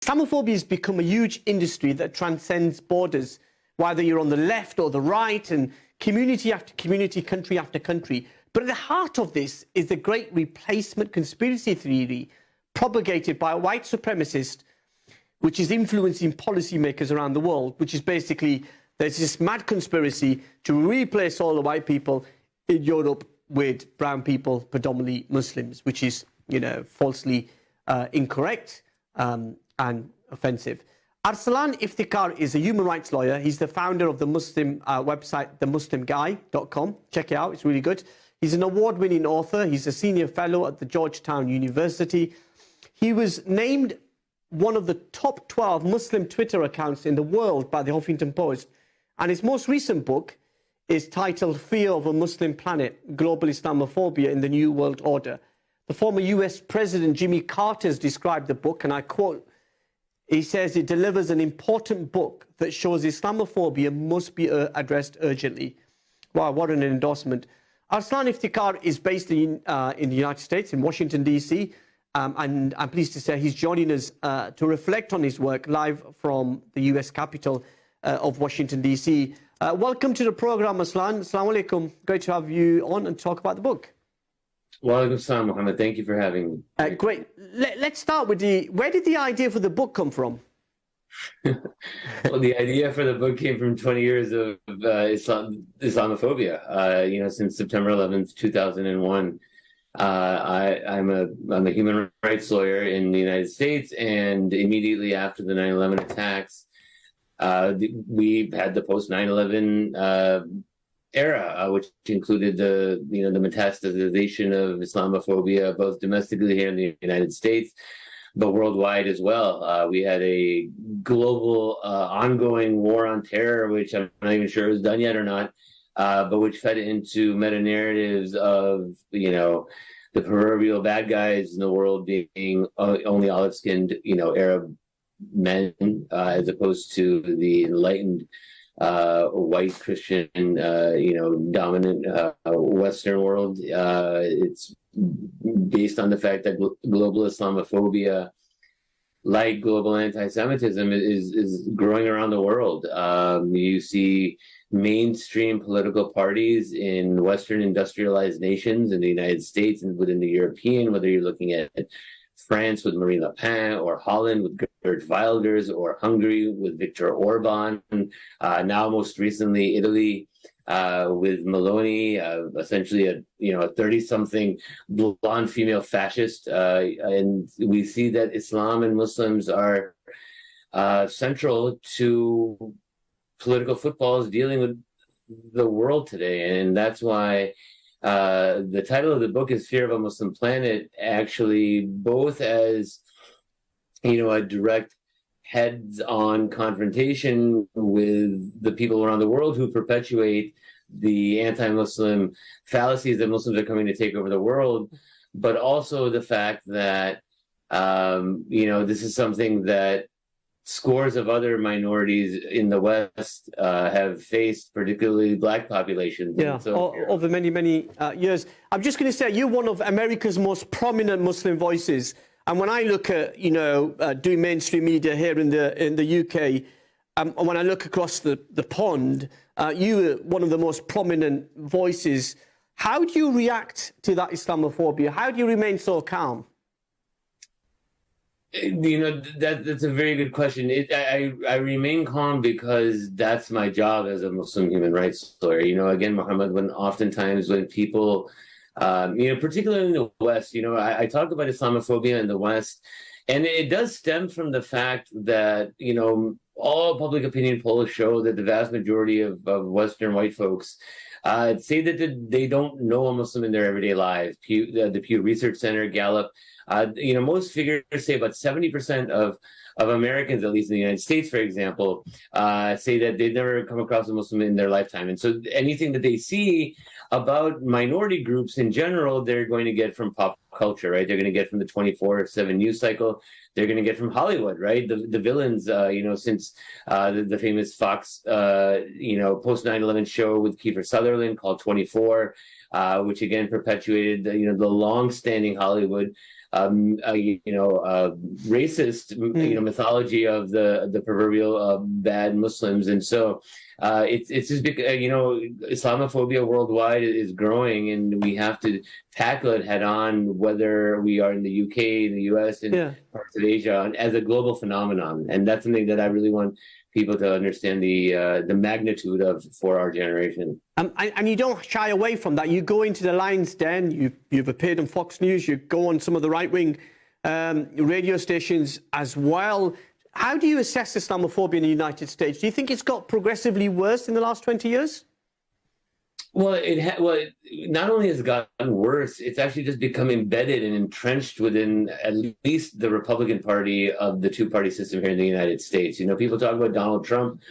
Islamophobia has become a huge industry that transcends borders, whether you're on the left or the right, and community after community, country after country. But at the heart of this is the great replacement conspiracy theory propagated by a white supremacist, which is influencing policymakers around the world, which is basically there's this mad conspiracy to replace all the white people in Europe with brown people, predominantly Muslims, which is, falsely incorrect and offensive. Arsalan Iftikhar is a human rights lawyer. He's the founder of the Muslim website, themuslimguy.com. Check it out, it's really good. He's an award-winning author. He's a senior fellow at the Georgetown University. He was named one of the top 12 Muslim Twitter accounts in the world by the Huffington Post. And his most recent book is titled Fear of a Muslim Planet, Global Islamophobia in the New World Order. The former US President Jimmy Carter has described the book, and I quote, he says it delivers an important book that shows Islamophobia must be addressed urgently. Wow, what an endorsement. Arsalan Iftikhar is based in the United States, in Washington, D.C., and I'm pleased to say he's joining us to reflect on his work live from the US capital of Washington, D.C. Welcome to the program, Arsalan. Assalamu alaikum. Great to have you on and talk about the book. Wa alaikum assalam, Mohammed. Thank you for having me. Great. Let's start with where did the idea for the book come from? Well, the idea for the book came from 20 years of Islamophobia. Since September 11th, 2001. I'm a human rights lawyer in the United States, and immediately after the 9/11 attacks, we had the post 9/11 era, which included the metastasization of Islamophobia, both domestically here in the United States, but worldwide as well. We had a global ongoing war on terror, which I'm not even sure is done yet or not, but which fed into meta-narratives of, the proverbial bad guys in the world being only olive-skinned, Arab men, as opposed to the enlightened white Christian, dominant Western world. It's based on the fact that global Islamophobia, like global anti-Semitism, is growing around the world. You see mainstream political parties in Western industrialized nations, in the United States and within the European, whether you're looking at France with Marine Le Pen, or Holland with Geert Wilders, or Hungary with Viktor Orban, now most recently Italy with Meloni, essentially a 30-something blonde female fascist, and we see that Islam and Muslims are central to political footballs dealing with the world today, and that's why the title of the book is Fear of a Muslim Planet, actually both as, a direct heads-on confrontation with the people around the world who perpetuate the anti-Muslim fallacies that Muslims are coming to take over the world, but also the fact that, this is something that scores of other minorities in the West have faced, particularly black populations. Yeah, over many, many years. I'm just going to say, you're one of America's most prominent Muslim voices. And when I look at, doing mainstream media here in the UK, and when I look across the pond, you are one of the most prominent voices. How do you react to that Islamophobia? How do you remain so calm? That's a very good question. I remain calm because that's my job as a Muslim human rights lawyer. Again, Muhammad, when people, particularly in the West, I talk about Islamophobia in the West, and it does stem from the fact that, all public opinion polls show that the vast majority of Western white folks say that they don't know a Muslim in their everyday lives. The Pew Research Center, Gallup, most figures say about 70% of Americans, at least in the United States, for example, say that they've never come across a Muslim in their lifetime. And so anything that they see about minority groups in general, they're going to get from pop culture, right? They're going to get from the 24/7 news cycle. They're going to get from Hollywood, right? The villains, since the famous Fox, post 9/11 show with Kiefer Sutherland called 24, which again perpetuated the long-standing Hollywood racist, mythology of the proverbial bad Muslims. And so it's just Islamophobia worldwide is growing, and we have to tackle it head on, whether we are in the UK, in the US, and parts of Asia, as a global phenomenon. And that's something that I really want people to understand the magnitude of for our generation. And you don't shy away from that. You go into the lion's den. You've appeared on Fox News. You go on some of the right-wing radio stations as well. How do you assess Islamophobia in the United States? Do you think it's got progressively worse in the last 20 years? Well, not only has it gotten worse, it's actually just become embedded and entrenched within at least the Republican Party of the two-party system here in the United States. People talk about Donald Trump,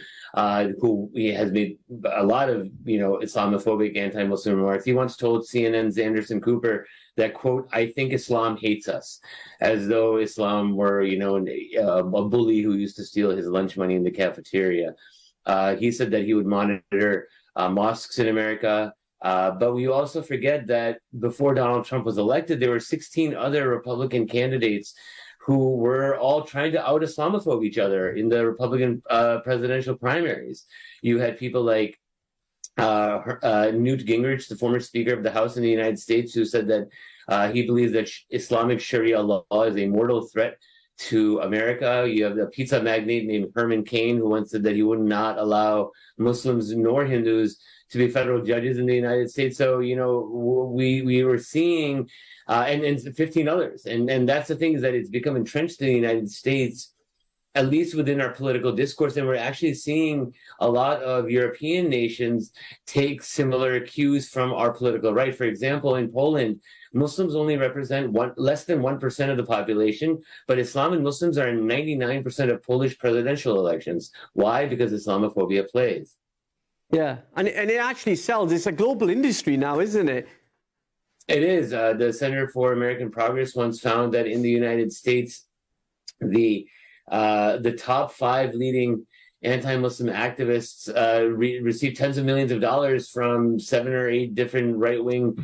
who he has made a lot of, Islamophobic, anti-Muslim remarks. He once told CNN's Anderson Cooper that, quote, "I think Islam hates us," as though Islam were, a bully who used to steal his lunch money in the cafeteria. He said that he would monitor mosques in America. But we also forget that before Donald Trump was elected, there were 16 other Republican candidates who were all trying to out-Islamophobe each other in the Republican presidential primaries. You had people like Newt Gingrich, the former Speaker of the House in the United States, who said that he believes that Islamic Sharia law is a mortal threat to America. You have a pizza magnate named Herman Cain, who once said that he would not allow Muslims nor Hindus to be federal judges in the United States. So, we were seeing, and 15 others. And that's the thing, is that it's become entrenched in the United States, at least within our political discourse. And we're actually seeing a lot of European nations take similar cues from our political right. For example, in Poland, Muslims only represent less than 1% of the population, but Islam and Muslims are in 99% of Polish presidential elections. Why? Because Islamophobia plays. Yeah, and it actually sells. It's a global industry now, isn't it? It is. The Center for American Progress once found that in the United States, the top 5 leading anti-Muslim activists received tens of millions of dollars from 7 or 8 different right-wing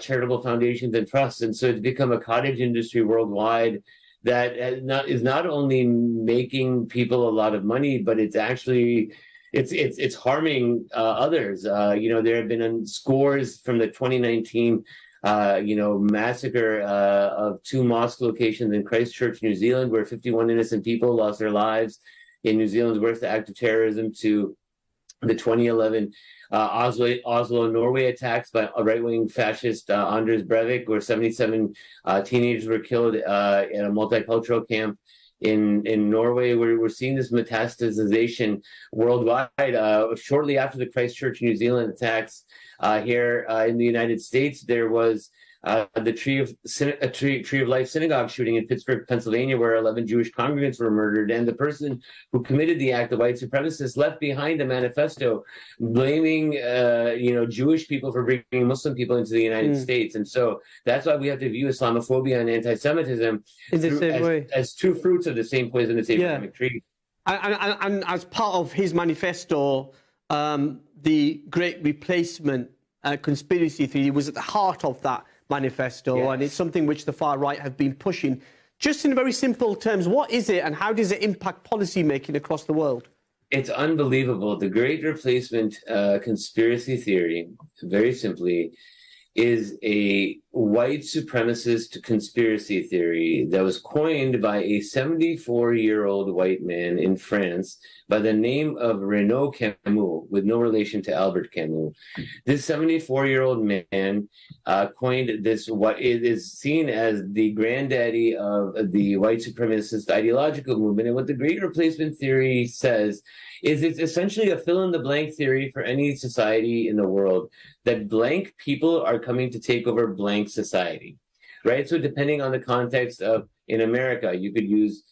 charitable foundations and trusts. And so it's become a cottage industry worldwide that is not only making people a lot of money, but it's actually it's harming others. There have been scores from the 2019 massacre of 2 mosque locations in Christchurch, New Zealand, where 51 innocent people lost their lives in New Zealand's worst act of terrorism, to the 2011 Oslo, Norway attacks by a right-wing fascist Anders Breivik, where 77 teenagers were killed in a multicultural camp in Norway. We're seeing this metastasization worldwide. Shortly after the Christchurch, New Zealand attacks here in the United States, there was the Tree of Life synagogue shooting in Pittsburgh, Pennsylvania, where 11 Jewish congregants were murdered. And the person who committed the act, the white supremacist, left behind a manifesto blaming, Jewish people for bringing Muslim people into the United States. And so that's why we have to view Islamophobia and anti-Semitism as two fruits of the same poison, the same epidemic tree. And as part of his manifesto, the Great Replacement conspiracy theory was at the heart of that manifesto, and it's something which the far right have been pushing. Just in very simple terms, what is it and how does it impact policy making across the world? It's unbelievable. The Great Replacement conspiracy theory, very simply, is a white supremacist conspiracy theory that was coined by a 74-year-old white man in France by the name of Renaud Camus, with no relation to Albert Camus. This 74-year-old man coined this, what is seen as the granddaddy of the white supremacist ideological movement. And what the Great Replacement theory says is it's essentially a fill-in-the-blank theory for any society in the world, that blank people are coming to take over blank society, right? So depending on the context of, in America, you could use,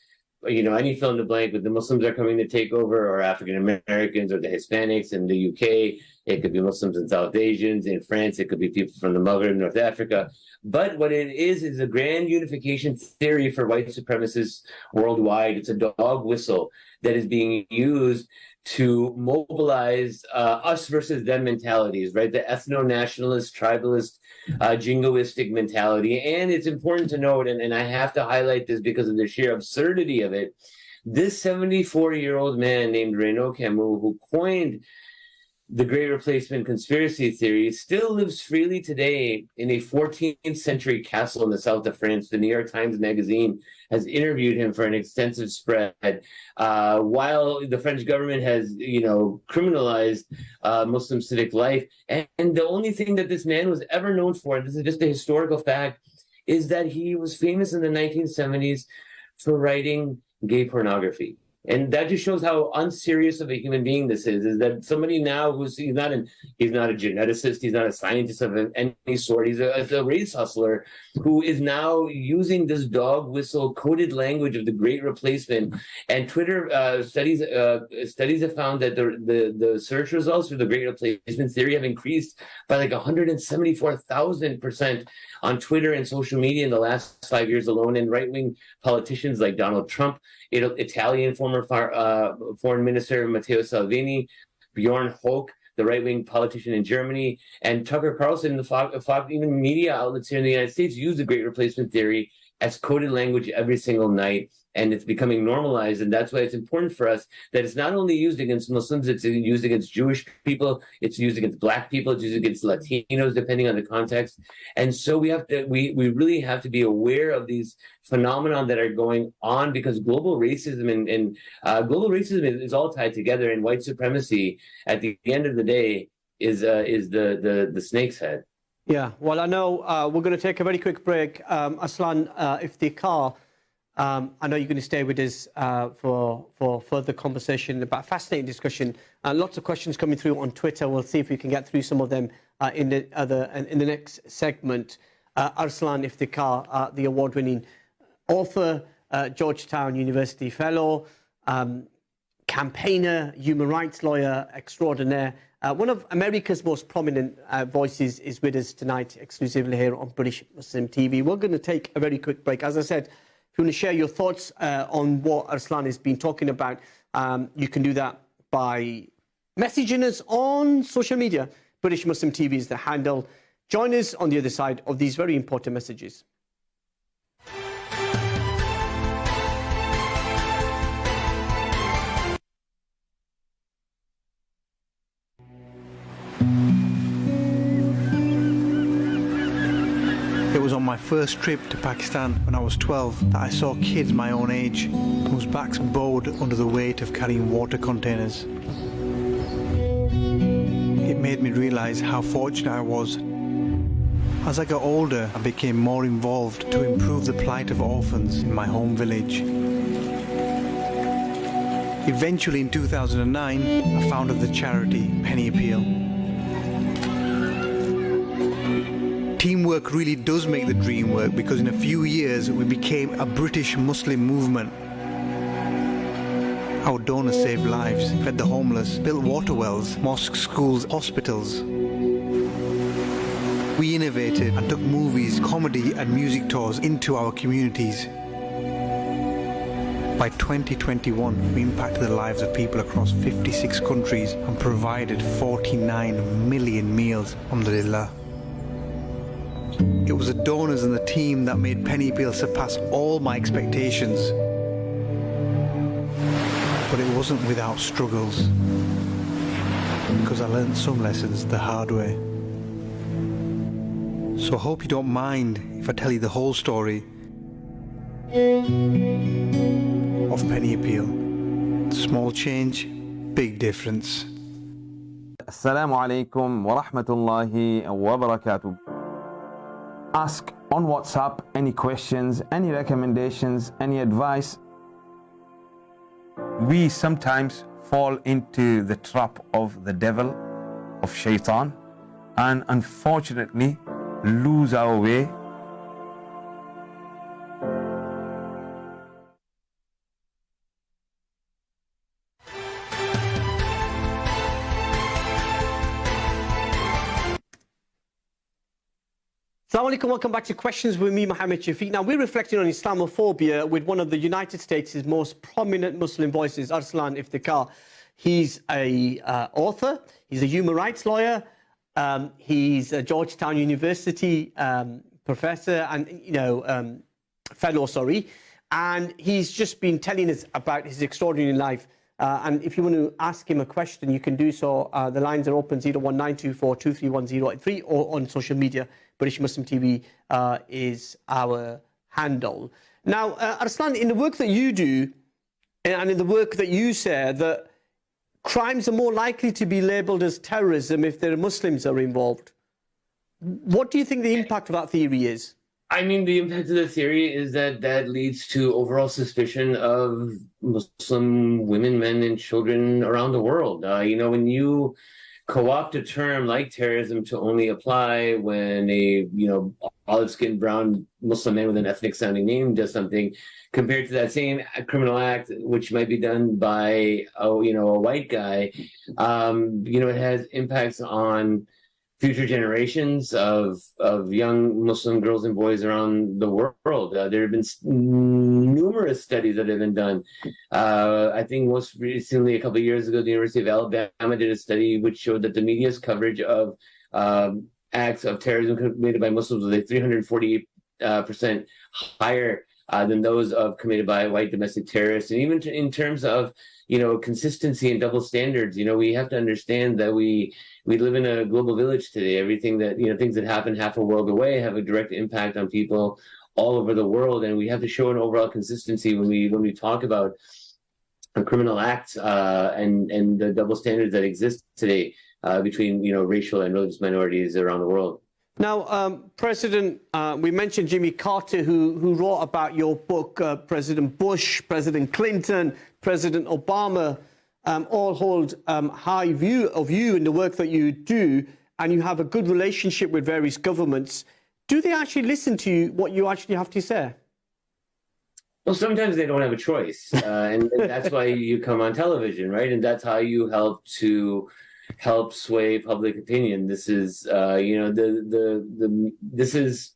any fill-in-the-blank, but the Muslims are coming to take over, or African Americans, or the Hispanics. In the UK, It could be Muslims and South Asians. In France, it could be people from the Maghreb, North Africa. But what it is a grand unification theory for white supremacists worldwide. It's a dog whistle that is being used to mobilize us versus them mentalities, right? The ethno-nationalist, tribalist, jingoistic mentality. And it's important to note, and I have to highlight this because of the sheer absurdity of it, this 74-year-old man named Renaud Camus, who coined the Great Replacement conspiracy theory, still lives freely today in a 14th century castle in the south of France. The New York Times Magazine has interviewed him for an extensive spread, while the French government has, criminalized Muslim civic life. And the only thing that this man was ever known for, and this is just a historical fact, is that he was famous in the 1970s for writing gay pornography. And that just shows how unserious of a human being this is that somebody now he's not a geneticist, he's not a scientist of any sort, he's a race hustler who is now using this dog whistle coded language of the Great Replacement. And Twitter studies have found that the search results for the Great Replacement theory have increased by like 174,000% on Twitter and social media in the last 5 years alone. And right-wing politicians like Donald Trump, Italian former foreign minister Matteo Salvini, Bjorn Hoek, the right-wing politician in Germany, and Tucker Carlson, the Fox, even media outlets here in the United States use the Great Replacement theory as coded language every single night, and it's becoming normalized. And that's why it's important for us that it's not only used against Muslims, it's used against Jewish people, it's used against Black people, it's used against Latinos, depending on the context. And so we really have to be aware of these phenomena that are going on, because global racism and global racism is all tied together, and white supremacy at the end of the day is the snake's head. Yeah, well, I know we're going to take a very quick break. Arsalan Iftikhar, I know you're going to stay with us for further conversation about fascinating discussion. Lots of questions coming through on Twitter. We'll see if we can get through some of them in the next segment. Arsalan Iftikhar, the award-winning author, Georgetown University fellow, campaigner, human rights lawyer extraordinaire. One of America's most prominent voices is with us tonight, exclusively here on British Muslim TV. We're going to take a very quick break. As I said, if you want to share your thoughts on what Arsalan has been talking about, you can do that by messaging us on social media. British Muslim TV is the handle. Join us on the other side of these very important messages. It was on my first trip to Pakistan when I was 12 that I saw kids my own age whose backs bowed under the weight of carrying water containers. It made me realize how fortunate I was. As I got older, I became more involved to improve the plight of orphans in my home village. Eventually in 2009, I founded the charity Penny Appeal. Teamwork really does make the dream work, because in a few years we became a British Muslim movement. Our donors saved lives, fed the homeless, built water wells, mosques, schools, hospitals. We innovated and took movies, comedy and music tours into our communities. By 2021, we impacted the lives of people across 56 countries and provided 49 million meals, alhamdulillah. It was the donors and the team that made Penny Appeal surpass all my expectations. But it wasn't without struggles, because I learned some lessons the hard way. So I hope you don't mind if I tell you the whole story of Penny Appeal. Small change, big difference. Assalamu alaikum wa rahmatullahi wa barakatuh. Ask on WhatsApp any questions, any recommendations, any advice. We sometimes fall into the trap of the devil, of shaitan, and unfortunately lose our way. Assalamu alaikum, welcome back to Questions with me, Mohammed Shafiq. Now, we're reflecting on Islamophobia with one of the United States' most prominent Muslim voices, Arsalan Iftikhar. He's a author, he's a human rights lawyer, he's a Georgetown University professor and, fellow, and he's just been telling us about his extraordinary life. And if you want to ask him a question, you can do so. The lines are open 01924231083 or on social media. British Muslim TV is our handle. Now, Arsalan, in the work that you do and in the work that you say, that crimes are more likely to be labelled as terrorism if there are Muslims are involved. What do you think the impact of that theory is? I mean, the impact of the theory is that that leads to overall suspicion of Muslim women, men, and children around the world. When you co-opt a term like terrorism to only apply when a olive-skinned brown Muslim man with an ethnic-sounding name does something, compared to that same criminal act which might be done by a white guy, it has impacts on future generations of young Muslim girls and boys around the world. There have been numerous studies that have been done. I think most recently, a couple of years ago, the University of Alabama did a study which showed that the media's coverage of acts of terrorism committed by Muslims was 348% higher than those committed by white domestic terrorists. And even in terms of consistency and double standards, we have to understand that we live in a global village today. Everything that things that happen half a world away have a direct impact on people all over the world, and we have to show an overall consistency when we talk about criminal acts and the double standards that exist today between racial and religious minorities around the world. Now, President, we mentioned Jimmy Carter, who wrote about your book. President Bush, President Clinton, President Obama, all hold high view of you and the work that you do, and you have a good relationship with various governments. Do they actually listen to you, what you actually have to say? Well, sometimes they don't have a choice, and that's why you come on television, right? And that's how you help sway public opinion. This is this is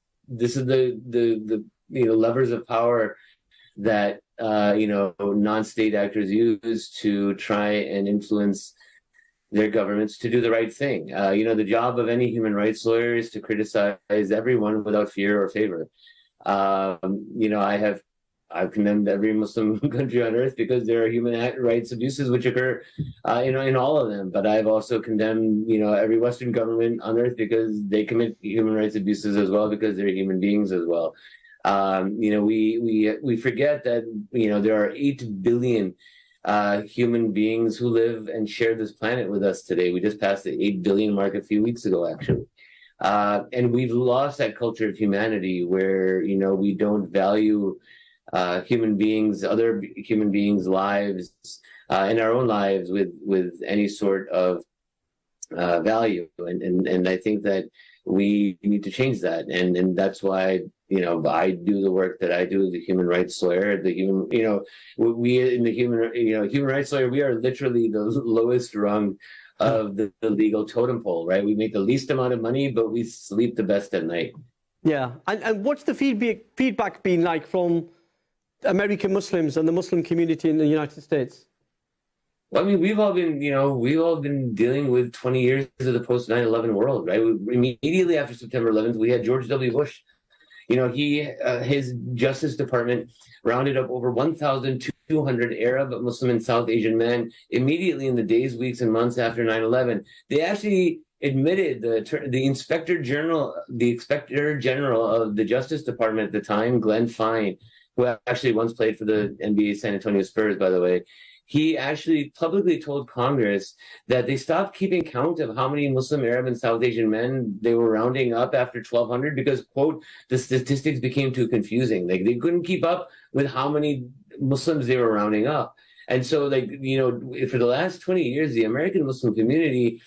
the levers of power that non-state actors use to try and influence their governments to do the right thing. The job of any human rights lawyer is to criticize everyone without fear or favor. I've condemned every Muslim country on earth because there are human rights abuses which occur, in all of them. But I've also condemned, every Western government on earth because they commit human rights abuses as well, because they're human beings as well. We forget that there are 8 billion human beings who live and share this planet with us today. We just passed the 8 billion mark a few weeks ago, actually. And we've lost that culture of humanity where we don't value human beings, other human beings' lives, and our own lives with any sort of value. And I think that we need to change that. And that's why, I do the work that I do as a human rights lawyer. We in the human rights lawyer, we are literally the lowest rung of the legal totem pole, right? We make the least amount of money, but we sleep the best at night. Yeah. And what's the feedback been like from American Muslims and the Muslim community in the United States? Well, I mean, we've all been dealing with 20 years of the post 9/11 world, right? Immediately after September 11th, we had George W. Bush. His Justice Department rounded up over 1,200 Arab, Muslim, and South Asian men immediately in the days, weeks, and months after 9/11. They actually admitted the Inspector General of the Justice Department at the time, Glenn Fine, who actually once played for the NBA San Antonio Spurs, by the way. He actually publicly told Congress that they stopped keeping count of how many Muslim, Arab, and South Asian men they were rounding up after 1,200 because, quote, the statistics became too confusing. Like, they couldn't keep up with how many Muslims they were rounding up. And so, for the last 20 years, the American Muslim community,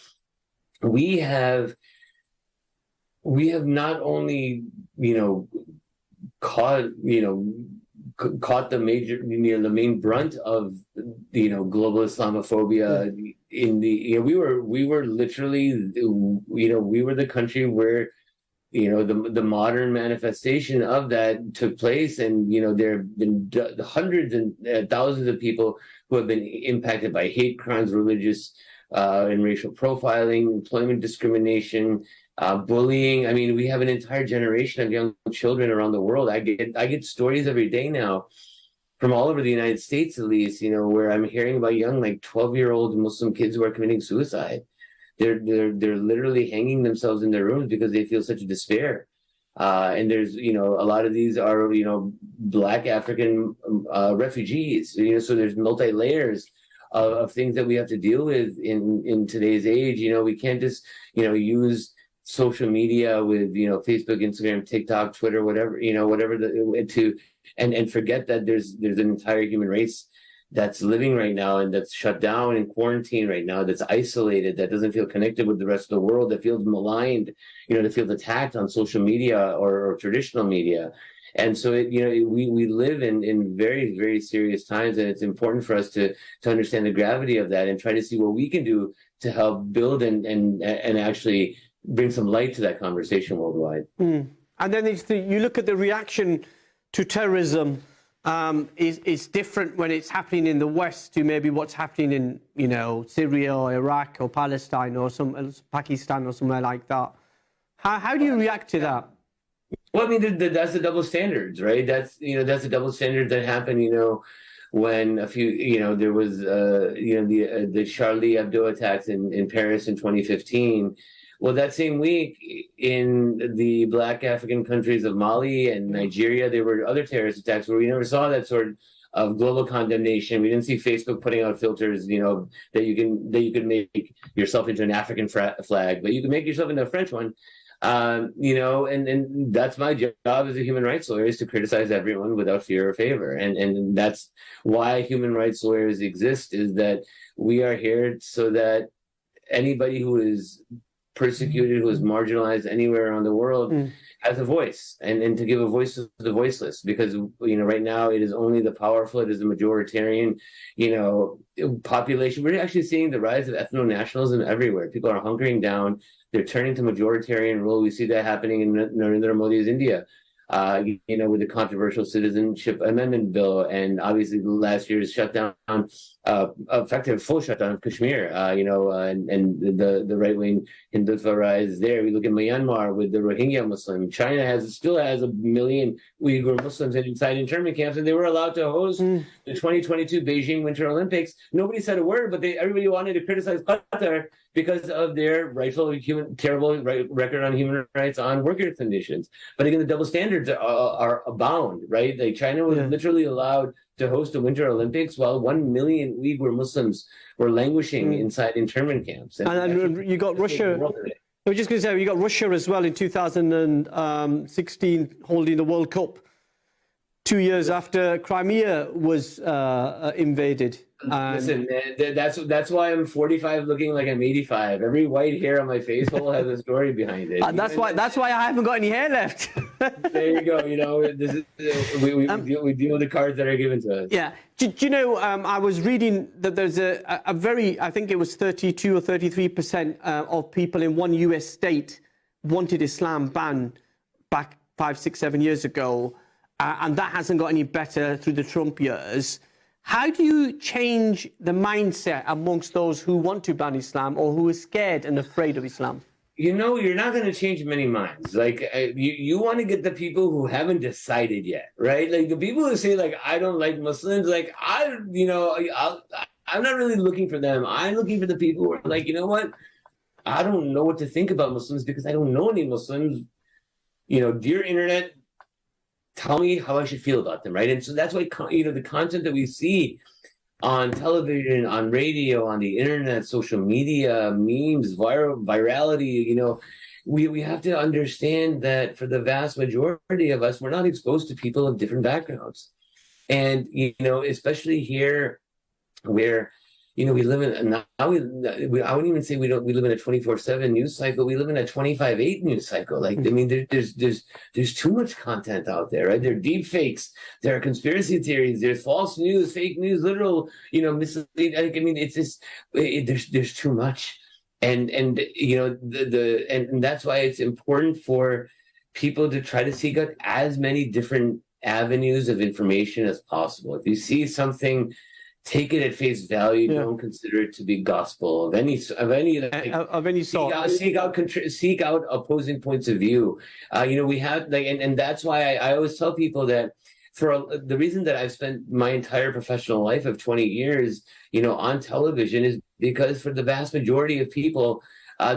we have not only, caught the main brunt of global Islamophobia we were literally we were the country where the modern manifestation of that took place, and there have been hundreds and thousands of people who have been impacted by hate crimes, religious and racial profiling, employment discrimination, bullying. I mean, we have an entire generation of young children around the world. I get stories every day now from all over the United States, at least, where I'm hearing about young, like 12-year-old Muslim kids who are committing suicide. They're literally hanging themselves in their rooms because they feel such despair. And there's, a lot of these are, Black African refugees. So there's multi-layers of things that we have to deal with in today's age. We can't just, use social media with, Facebook, Instagram, TikTok, Twitter, whatever, and forget that there's an entire human race that's living right now and that's shut down in quarantine right now, that's isolated, that doesn't feel connected with the rest of the world, that feels maligned, that feels attacked on social media or traditional media. And so, we live in very, very serious times, and it's important for us to understand the gravity of that and try to see what we can do to help build and actually bring some light to that conversation worldwide. And then you look at the reaction to terrorism. Is different when it's happening in the West to maybe what's happening in, Syria or Iraq or Palestine or Pakistan or somewhere like that. How do you react to that? Well, I mean, that's the double standards, right? That's the double standard that happened, when a few, there was, the Charlie Hebdo attacks in Paris in 2015. Well, that same week in the Black African countries of Mali and Nigeria, there were other terrorist attacks where we never saw that sort of global condemnation. We didn't see Facebook putting out filters, that you can make yourself into an African flag, but you can make yourself into a French one. And that's my job as a human rights lawyer, is to criticize everyone without fear or favor. And that's why human rights lawyers exist, is that we are here so that anybody who is persecuted, who is marginalized anywhere around the world, has a voice, and to give a voice to the voiceless, because right now it is only the powerful, it is the majoritarian population. We're actually seeing the rise of ethno-nationalism everywhere. People are hunkering down, they're turning to majoritarian rule. We see that happening in Narendra Modi's India, with the controversial Citizenship Amendment Bill, and obviously last year's shutdown, effective full shutdown of Kashmir, and the right-wing Hindutva rise there. We look at Myanmar with the Rohingya Muslim. China still has 1 million Uyghur Muslims inside internment camps, and they were allowed to host the 2022 Beijing Winter Olympics. Nobody said a word, but everybody wanted to criticize Qatar because of their terrible record on human rights, on worker conditions. But again, the double standards are abound, right? Like China was literally allowed to host the Winter Olympics while 1 million Uyghur Muslims were languishing inside internment camps. And you got Russia. I was just going to say, you got Russia as well in 2016 holding the World Cup 2 years after Crimea was invaded. Listen, man, that's why I'm 45 looking like I'm 85. Every white hair on my face hole has a story behind it. That's why I haven't got any hair left. There you go. We deal with the cards that are given to us. Yeah. Do you know, I was reading that there's a very, I think it was 32 or 33% of people in one US state wanted Islam banned back 5, 6, 7 years ago. And that hasn't got any better through the Trump years. How do you change the mindset amongst those who want to ban Islam or who are scared and afraid of Islam? You're not going to change many minds. Like you want to get the people who haven't decided yet, right? Like the people who say, like, I don't like Muslims. Like I'm not really looking for them. I'm looking for the people who are like, you know what? I don't know what to think about Muslims because I don't know any Muslims. Dear internet, tell me how I should feel about them, right? And so that's why, the content that we see on television, on radio, on the internet, social media, memes, virality, we have to understand that for the vast majority of us, we're not exposed to people of different backgrounds. And, especially here where, we live in, I wouldn't even say we live in a 24/7 news cycle. We live in a 25/8 news cycle. Like, I mean, there's too much content out there, right? There are deep fakes, there are conspiracy theories, there's false news, fake news, literal, misleading. I mean, it's just, there's too much. And that's why it's important for people to try to seek out as many different avenues of information as possible. If you see something, take it at face value. Yeah. Don't consider it to be gospel of any Of any sort. seek out opposing points of view. We have and that's why I always tell people that the reason that I've spent my entire professional life of 20 years, on television is because for the vast majority of people,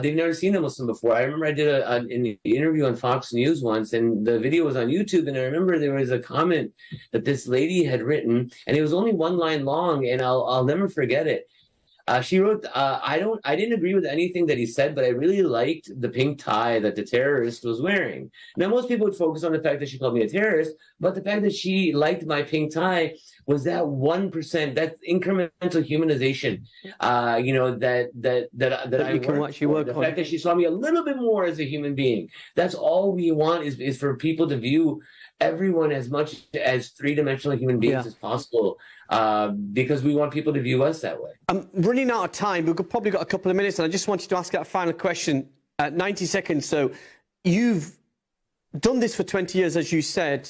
they've never seen a Muslim before. I remember I did an interview on Fox News once, and the video was on YouTube. And I remember there was a comment that this lady had written, and it was only one line long, and I'll never forget it. She wrote, I didn't agree with anything that he said, but I really liked the pink tie that the terrorist was wearing. Now, most people would focus on the fact that she called me a terrorist, but the fact that she liked my pink tie was that 1%, that incremental humanization, that I can actually work the on. fact that she saw me a little bit more as a human being. That's all we want is for people to view everyone as much as three-dimensional human beings as possible, because we want people to view us that way. I'm running out of time. We've probably got a couple of minutes, and I just wanted to ask that final question. 90 seconds. So you've done this for 20 years, as you said.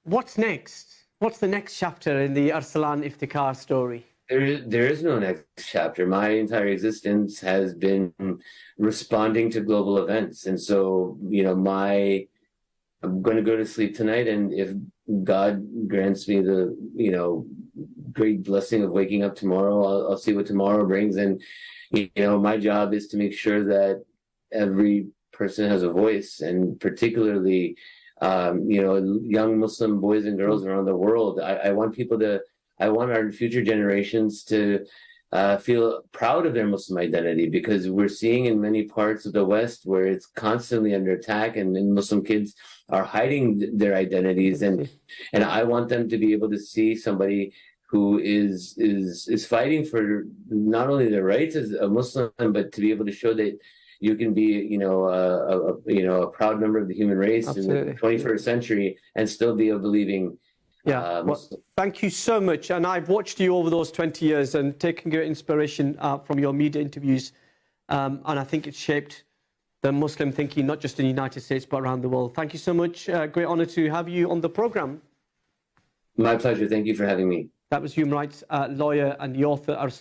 What's next? What's the next chapter in the Arsalan Iftikhar story? There is no next chapter. My entire existence has been responding to global events. And so, I'm going to go to sleep tonight, and if God grants me the, great blessing of waking up tomorrow, I'll see what tomorrow brings. And, my job is to make sure that every person has a voice, and particularly, young Muslim boys and girls around the world. I want our future generations to feel proud of their Muslim identity, because we're seeing in many parts of the West where it's constantly under attack, and Muslim kids are hiding their identities, and I want them to be able to see somebody who is fighting for not only their rights as a Muslim, but to be able to show that you can be, a proud member of the human race Absolutely. in the 21st century and still be a believing. Thank you so much. And I've watched you over those 20 years and taken great inspiration from your media interviews. And I think it's shaped the Muslim thinking, not just in the United States, but around the world. Thank you so much. Great honor to have you on the program. My pleasure. Thank you for having me. That was human rights lawyer and the author, Arsalan